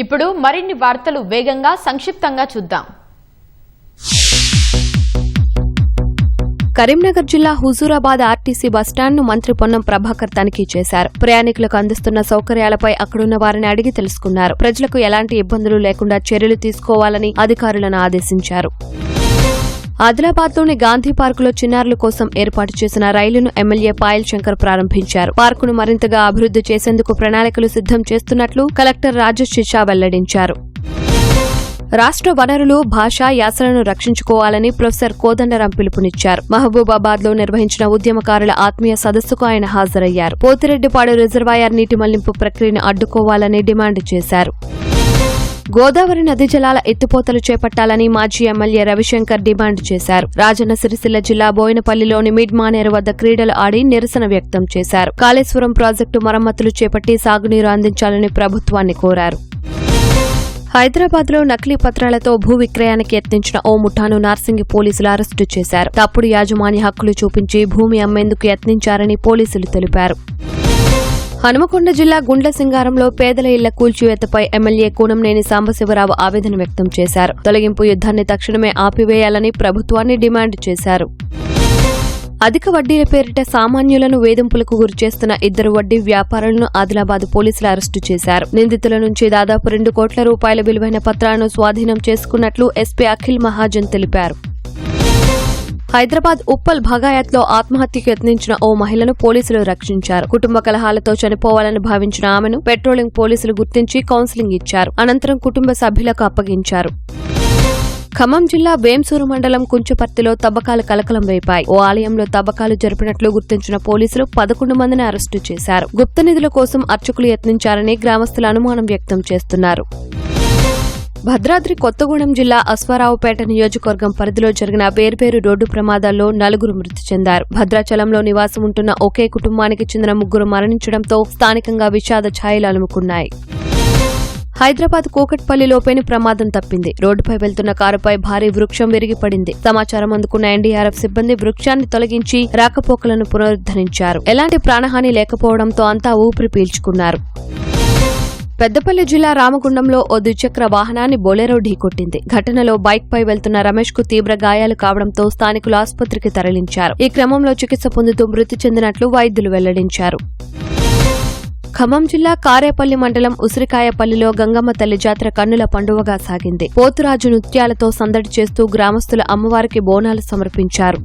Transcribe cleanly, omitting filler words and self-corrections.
ఇప్పుడు మరిన్ని వార్తలు వేగంగా సంక్షిప్తంగా చూద్దాం. కరీంనగర్ జిల్లా హుజూరాబాద్ ఆర్టీసీ బస్టాండ్ను మంత్రి పొన్నం ప్రభాకర్ తనిఖీ చేశారు. ప్రయాణికులకు అందిస్తున్న సౌకర్యాలపై అక్కడున్న వారిని అడిగి తెలుసుకున్నారు. ప్రజలకు ఎలాంటి ఇబ్బందులు లేకుండా చర్యలు తీసుకోవాలని అధికారులను ఆదేశించారు. ఆదిలాబాద్లోని గాంధీ పార్కులో చిన్నారుల కోసం ఏర్పాటు చేసిన రైలును ఎమ్మెల్యే పాయల్ శంకర్ ప్రారంభించారు. పార్కును మరింతగా అభివృద్ది చేసేందుకు ప్రణాళికలు సిద్దం చేస్తున్నట్లు కలెక్టర్ రాజేష్ చిచ్చా వెల్లడించారు. రాష్ట్ర వనరులు, భాష, యాసలను రక్షించుకోవాలని ప్రొఫెసర్ కోదండరాం పిలుపునిచ్చారు. మహబూబాబాద్ లో నిర్వహించిన ఉద్యమకారుల ఆత్మీయ సదస్సుకు ఆయన హాజరయ్యారు. పోతిరెడ్డిపాడు రిజర్వాయర్ నీటి మళ్లింపు ప్రక్రియను అడ్డుకోవాలని డిమాండ్ చేశారు. గోదావరి నది జలాల ఎత్తిపోతలు చేపట్టాలని మాజీ ఎమ్మెల్యే రవిశంకర్ డిమాండ్ చేశారు. రాజన్న సిరిసిల్ల జిల్లా బోయినపల్లిలోని మిడ్ మానేరు వద్ద క్రీడలు ఆడి నిరసన వ్యక్తం చేశారు. కాళేశ్వరం ప్రాజెక్టు మరమ్మతులు చేపట్టి సాగునీరు అందించాలని ప్రభుత్వాన్ని కోరారు. హైదరాబాద్లో నకిలీ పత్రాలతో భూ విక్రయానికి యత్నించిన ఓ ముఠాను నార్సింగి పోలీసులు అరెస్టు చేశారు. తప్పుడు యాజమాన్య హక్కులు చూపించి భూమి అమ్మేందుకు యత్నించారని పోలీసులు తెలిపారు. హనుమకొండ జిల్లా గుండ్ల సింగారంలో పేదల ఇళ్ల కూల్చివేతపై ఎమ్మెల్యే కూనంనేని సాంబశివరావు ఆవేదన వ్యక్తం చేశారు. తొలగింపు యుద్ధాన్ని తక్షణమే ఆపివేయాలని ప్రభుత్వాన్ని డిమాండ్ చేశారు. అధిక వడ్డీల పేరిట సామాన్యులను వేధింపులకు గురిచేస్తున్న 2 వడ్డీ వ్యాపారులను ఆదిలాబాద్ పోలీసులు అరెస్టు చేశారు. నిందితుల నుంచి దాదాపు 2 కోట్ల రూపాయల విలువైన పత్రాలను స్వాధీనం చేసుకున్నట్లు ఎస్పీ అఖిల్ మహాజన్ తెలిపారు. హైదరాబాద్ ఉప్పల్ భగాయత్లో ఆత్మహత్యకు యత్నించిన ఓ మహిళను పోలీసులు రక్షించారు. కుటుంబ కలహాలతో చనిపోవాలని భావించిన ఆమెను పెట్రోలింగ్ పోలీసులు గుర్తించి కౌన్సిలింగ్ ఇచ్చారు. అనంతరం కుటుంబ సభ్యులకు అప్పగించారు. ఖమ్మం జిల్లా వేంసూరు మండలం కుంచపర్తిలో తవ్వకాలు కలకలం రేపాయి. ఓ ఆలయంలో తవ్వకాలు జరిపినట్లు గుర్తించిన పోలీసులు 11 మందిని అరెస్టు చేశారు. గుప్త నిధుల కోసం అర్చకులు యత్నించారని గ్రామస్తులు అనుమానం వ్యక్తం చేస్తున్నారు. భద్రాద్రి కొత్తగూడెం జిల్లా అశ్వారావుపేట నియోజకవర్గం పరిధిలో జరిగిన వేర్వేరు రోడ్డు ప్రమాదాల్లో 4 మృతి చెందారు. భద్రాచలంలో నివాసం ఉంటున్న ఒకే కుటుంబానికి చెందిన 3 మరణించడంతో స్థానికంగా విషాద ఛాయలు అలుముకున్నాయి. హైదరాబాద్ కూకట్పల్లిలో పెను ప్రమాదం తప్పింది. రోడ్డుపై వెళ్తున్న కారుపై భారీ వృక్షం విరిగిపడింది. సమాచారం అందుకున్న ఎన్డీఆర్ఎఫ్ సిబ్బంది వృక్షాన్ని తొలగించి రాకపోకలను పునరుద్ధరించారు. ఎలాంటి ప్రాణహాని లేకపోవడంతో అంతా ఊపిరి పీల్చుకున్నారు. పెద్దపల్లి జిల్లా రామగుండంలో ఓ ద్విచక్ర వాహనాన్ని బొలెరో ఢీకొట్టింది. ఘటనలో బైక్పై వెళ్తున్న రమేష్ కు తీవ్ర గాయాలు కావడంతో స్థానికులు ఆసుపత్రికి తరలించారు. ఈ క్రమంలో చికిత్స పొందుతూ మృతి చెందినట్లు వైద్యులు వెల్లడించారు. ఖమ్మం జిల్లా కారేపల్లి మండలం ఉసిరికాయపల్లిలో గంగమ్మ తల్లి జాతర కన్నుల పండువగా సాగింది. పోతురాజు నృత్యాలతో సందడి చేస్తూ గ్రామస్తుల అమ్మవారికి బోనాలు సమర్పించారు.